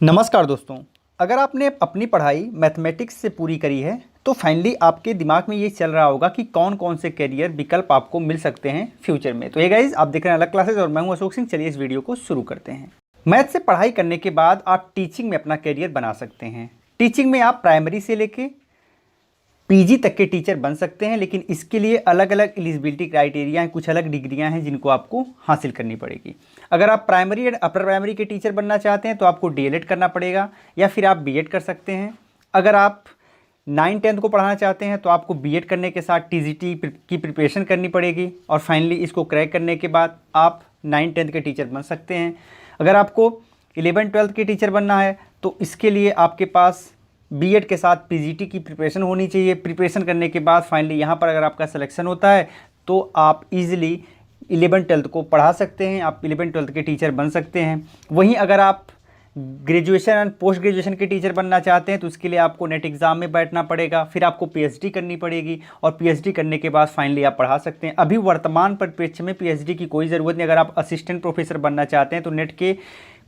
नमस्कार दोस्तों। अगर आपने अपनी पढ़ाई मैथमेटिक्स से पूरी करी है तो फाइनली आपके दिमाग में ये चल रहा होगा कि कौन कौन से करियर विकल्प आपको मिल सकते हैं फ्यूचर में। तो ये गाइस, आप देख रहे हैं अलग क्लासेस और मैं हूं अशोक सिंह। चलिए इस वीडियो को शुरू करते हैं। मैथ से पढ़ाई करने के बाद आप टीचिंग में अपना करियर बना सकते हैं। टीचिंग में आप प्राइमरी से लेके पीजी तक के टीचर बन सकते हैं, लेकिन इसके लिए अलग अलग एलिजिबिलिटी क्राइटेरिया हैं, कुछ अलग डिग्रियां हैं जिनको आपको हासिल करनी पड़ेगी। अगर आप प्राइमरी एंड अपर प्राइमरी के टीचर बनना चाहते हैं तो आपको डीएलएड करना पड़ेगा या फिर आप बीएड कर सकते हैं। अगर आप 9-10 को पढ़ाना चाहते हैं तो आपको बीएड करने के साथ टीजीटी की प्रिपरेशन करनी पड़ेगी और फाइनली इसको क्रैक करने के बाद आप 9-10 के टीचर बन सकते हैं। अगर आपको 11-12 के टीचर बनना है तो इसके लिए आपके पास बीएड के साथ पीजीटी की प्रिपरेशन होनी चाहिए। प्रिपरेशन करने के बाद फाइनली यहाँ पर अगर आपका सिलेक्शन होता है तो आप इजीली 11-12 को पढ़ा सकते हैं, आप 11-12 के टीचर बन सकते हैं। वहीं अगर आप ग्रेजुएशन एंड पोस्ट ग्रेजुएशन के टीचर बनना चाहते हैं तो उसके लिए आपको नेट एग्ज़ाम में बैठना पड़ेगा, फिर आपको पीएचडी करनी पड़ेगी और पीएचडी करने के बाद फाइनली आप पढ़ा सकते हैं। अभी वर्तमान परिप्रेक्ष्य में पीएचडी की कोई ज़रूरत नहीं। अगर आप असिस्टेंट प्रोफेसर बनना चाहते हैं तो नेट के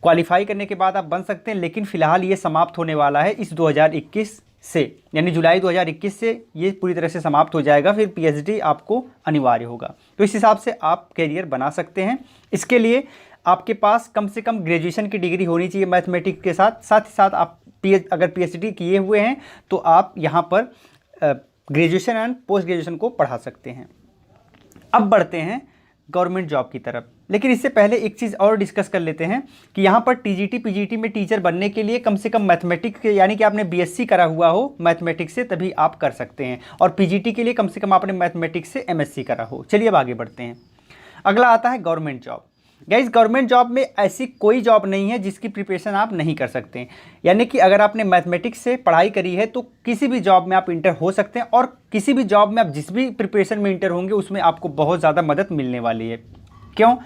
क्वालिफाई करने के बाद आप बन सकते हैं, लेकिन फ़िलहाल ये समाप्त होने वाला है इस 2021 से, यानी जुलाई 2021 से ये पूरी तरह से समाप्त हो जाएगा। फिर पीएचडी आपको अनिवार्य होगा। तो इस हिसाब से आप करियर बना सकते हैं। इसके लिए आपके पास कम से कम ग्रेजुएशन की डिग्री होनी चाहिए मैथमेटिक्स के साथ। साथ ही साथ आप अगर पीएचडी किए हुए हैं तो आप यहाँ पर ग्रेजुएशन एंड पोस्ट ग्रेजुएशन को पढ़ा सकते हैं। अब बढ़ते हैं गवर्नमेंट जॉब की तरफ, लेकिन इससे पहले एक चीज़ और डिस्कस कर लेते हैं कि यहाँ पर टीजीटी पीजीटी में टीचर बनने के लिए कम से कम मैथमेटिक्स यानी कि आपने बीएससी करा हुआ हो मैथमेटिक्स से तभी आप कर सकते हैं, और पीजीटी के लिए कम से कम आपने मैथमेटिक्स से एमएससी करा हो। चलिए अब आगे बढ़ते हैं। अगला आता है government job. Guys, government job में ऐसी कोई जॉब नहीं है जिसकी प्रिपरेशन आप नहीं कर सकते हैं। यानी कि अगर आपने मैथमेटिक्स से पढ़ाई करी है तो किसी भी जॉब में आप इंटर हो सकते हैं, और किसी भी जॉब में आप जिस भी प्रिपरेशन में इंटर होंगे उसमें आपको बहुत ज़्यादा मदद मिलने वाली है। क्यों?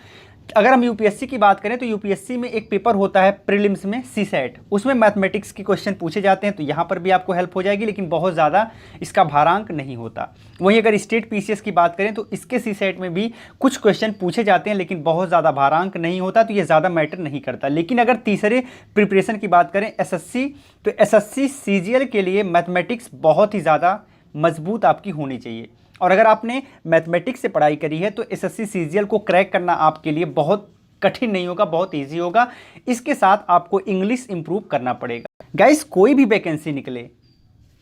अगर हम यूपीएससी की बात करें तो यूपीएससी में एक पेपर होता है प्रीलिम्स में सीसेट, उसमें मैथमेटिक्स के क्वेश्चन पूछे जाते हैं, तो यहाँ पर भी आपको हेल्प हो जाएगी, लेकिन बहुत ज़्यादा इसका भारांक नहीं होता। वहीं अगर स्टेट पीसीएस की बात करें तो इसके सीसेट में भी कुछ क्वेश्चन पूछे जाते हैं, लेकिन बहुत ज़्यादा भारांक नहीं होता, तो ये ज़्यादा मैटर नहीं करता। लेकिन अगर तीसरे प्रिपरेशन की बात करें एसएससी, तो एसएससी सीजीएल के लिए मैथमेटिक्स बहुत ही ज़्यादा मजबूत आपकी होनी चाहिए। और अगर आपने मैथमेटिक्स से पढ़ाई करी है तो एसएससी सीजीएल को क्रैक करना आपके लिए बहुत कठिन नहीं होगा, बहुत इजी होगा। इसके साथ आपको इंग्लिश इंप्रूव करना पड़ेगा। गाइस, कोई भी वैकेंसी निकले,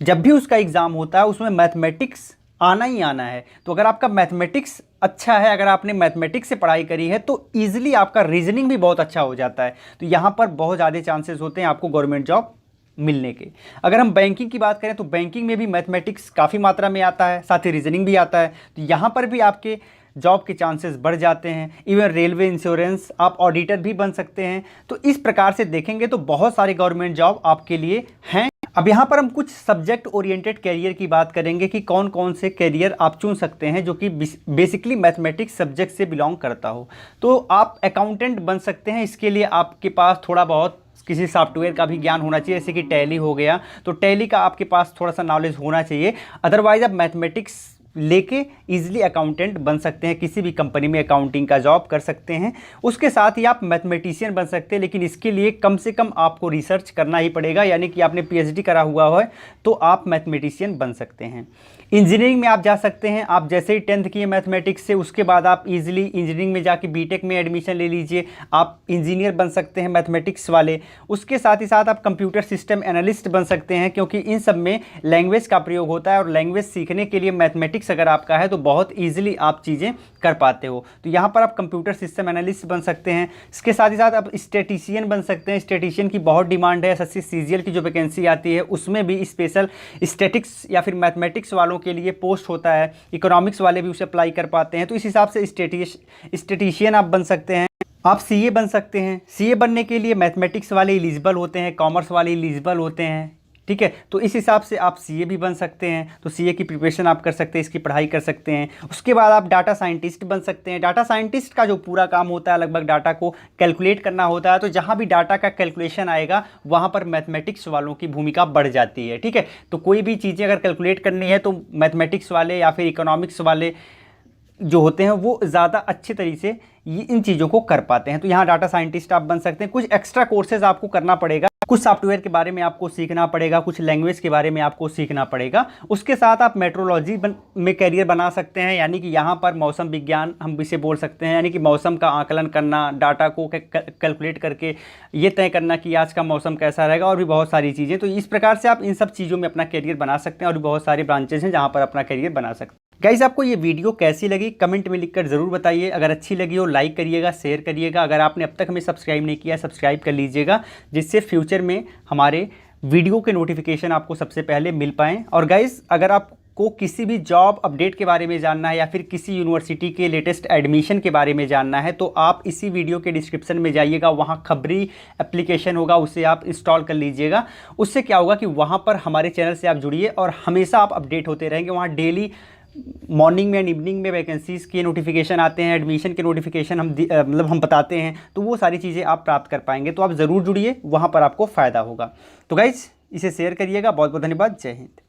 जब भी उसका एग्ज़ाम होता है उसमें मैथमेटिक्स आना ही आना है। तो अगर आपका मैथमेटिक्स अच्छा है, अगर आपने मैथमेटिक्स से पढ़ाई करी है तो ईजिली आपका रीजनिंग भी बहुत अच्छा हो जाता है। तो यहाँ पर बहुत ज़्यादा चांसेस होते हैं आपको गवर्नमेंट जॉब मिलने के। अगर हम बैंकिंग की बात करें तो बैंकिंग में भी मैथमेटिक्स काफ़ी मात्रा में आता है, साथ ही रीजनिंग भी आता है, तो यहाँ पर भी आपके जॉब के चांसेस बढ़ जाते हैं। इवन रेलवे, इंश्योरेंस, आप ऑडिटर भी बन सकते हैं। तो इस प्रकार से देखेंगे तो बहुत सारे गवर्नमेंट जॉब आपके लिए हैं। अब यहाँ पर हम कुछ सब्जेक्ट ओरिएंटेड कैरियर की बात करेंगे कि कौन कौन से कैरियर आप चुन सकते हैं जो कि बेसिकली मैथमेटिक्स सब्जेक्ट से बिलोंग करता हो। तो आप अकाउंटेंट बन सकते हैं। इसके लिए आपके पास थोड़ा बहुत किसी सॉफ्टवेयर का भी ज्ञान होना चाहिए, जैसे कि टैली हो गया, तो टैली का आपके पास थोड़ा सा नॉलेज होना चाहिए। अदरवाइज आप मैथमेटिक्स लेके इजीली अकाउंटेंट बन सकते हैं, किसी भी कंपनी में अकाउंटिंग का जॉब कर सकते हैं। उसके साथ ही आप मैथमेटिशियन बन सकते हैं, लेकिन इसके लिए कम से कम आपको रिसर्च करना ही पड़ेगा, यानी कि आपने पीएचडी करा हुआ है तो आप मैथमेटिशियन बन सकते हैं। इंजीनियरिंग में आप जा सकते हैं। आप जैसे ही 10th किए मैथमेटिक्स से, उसके बाद आप इजीली इंजीनियरिंग में जाके बीटेक में एडमिशन ले लीजिए, आप इंजीनियर बन सकते हैं मैथमेटिक्स वाले। उसके साथ ही साथ आप कंप्यूटर सिस्टम एनालिस्ट बन सकते हैं, क्योंकि इन सब में लैंग्वेज का प्रयोग होता है और लैंग्वेज सीखने के लिए मैथमेटिक्स अगर आपका है तो बहुत ईजिली आप चीज़ें कर पाते हो। तो यहाँ पर आप कंप्यूटर सिस्टम एनालिस्ट बन सकते हैं। इसके साथ ही साथ आप स्टैटिशियन बन सकते हैं। स्टैटिशियन की बहुत डिमांड है। एसएससी सीजीएल की जो वैकेंसी आती है उसमें भी स्पेशल स्टैटिक्स या फिर मैथमेटिक्स वालों के लिए पोस्ट होता है। इकोनॉमिक्स वाले भी उसे अप्लाई कर पाते हैं। तो इस हिसाब से स्टैटिशियन आप बन सकते हैं। आप सीए बन सकते हैं। सीए बनने के लिए मैथमेटिक्स वाले एलिजिबल होते हैं, कॉमर्स वाले एलिजिबल होते हैं, ठीक है। तो इस हिसाब से आप सीए भी बन सकते हैं। तो सीए की प्रिपरेशन आप कर सकते हैं, इसकी पढ़ाई कर सकते हैं। उसके बाद आप डाटा साइंटिस्ट बन सकते हैं। डाटा साइंटिस्ट का जो पूरा काम होता है, लगभग डाटा को कैलकुलेट करना होता है। तो जहाँ भी डाटा का कैलकुलेशन आएगा वहाँ पर मैथमेटिक्स वालों की भूमिका बढ़ जाती है, ठीक है। तो कोई भी चीज़ें अगर कैलकुलेट करनी है तो मैथमेटिक्स वाले या फिर इकोनॉमिक्स वाले जो होते हैं वो ज़्यादा अच्छे तरीके से इन चीज़ों को कर पाते हैं। तो यहाँ डाटा साइंटिस्ट आप बन सकते हैं। कुछ एक्स्ट्रा कोर्सेज आपको करना पड़ेगा। कुछ सॉफ्टवेयर के बारे में आपको सीखना पड़ेगा, कुछ लैंग्वेज के बारे में आपको सीखना पड़ेगा। उसके साथ आप मेट्रोलॉजी में करियर बना सकते हैं, यानी कि यहाँ पर मौसम विज्ञान हम इसे बोल सकते हैं, यानी कि मौसम का आकलन करना, डाटा को कैलकुलेट करके ये तय करना कि आज का मौसम कैसा रहेगा, और भी बहुत सारी चीज़ें। तो इस प्रकार से आप इन सब चीज़ों में अपना करियर बना सकते हैं, और भी बहुत सारे ब्रांचेज हैं जहाँ पर अपना करियर बना सकते हैं। गाइस, आपको ये वीडियो कैसी लगी कमेंट में लिखकर ज़रूर बताइए। अगर अच्छी लगी हो लाइक करिएगा, शेयर करिएगा। अगर आपने अब तक हमें सब्सक्राइब नहीं किया सब्सक्राइब कर लीजिएगा, जिससे फ्यूचर में हमारे वीडियो के नोटिफिकेशन आपको सबसे पहले मिल पाएँ। और गाइस, अगर आपको किसी भी जॉब अपडेट के बारे में जानना है या फिर किसी यूनिवर्सिटी के लेटेस्ट एडमिशन के बारे में जानना है, तो आप इसी वीडियो के डिस्क्रिप्शन में जाइएगा, वहाँ खबरी एप्लीकेशन होगा, उसे आप इंस्टॉल कर लीजिएगा। उससे क्या होगा कि वहाँ पर हमारे चैनल से आप जुड़िए और हमेशा आप अपडेट होते रहेंगे। वहाँ डेली मॉर्निंग में एंड इवनिंग में वैकेंसीज़ के नोटिफिकेशन आते हैं, एडमिशन के नोटिफिकेशन हम बताते हैं, तो वो सारी चीज़ें आप प्राप्त कर पाएंगे। तो आप ज़रूर जुड़िए, वहाँ पर आपको फ़ायदा होगा। तो गाइज़, इसे शेयर करिएगा। बहुत बहुत धन्यवाद। जय हिंद।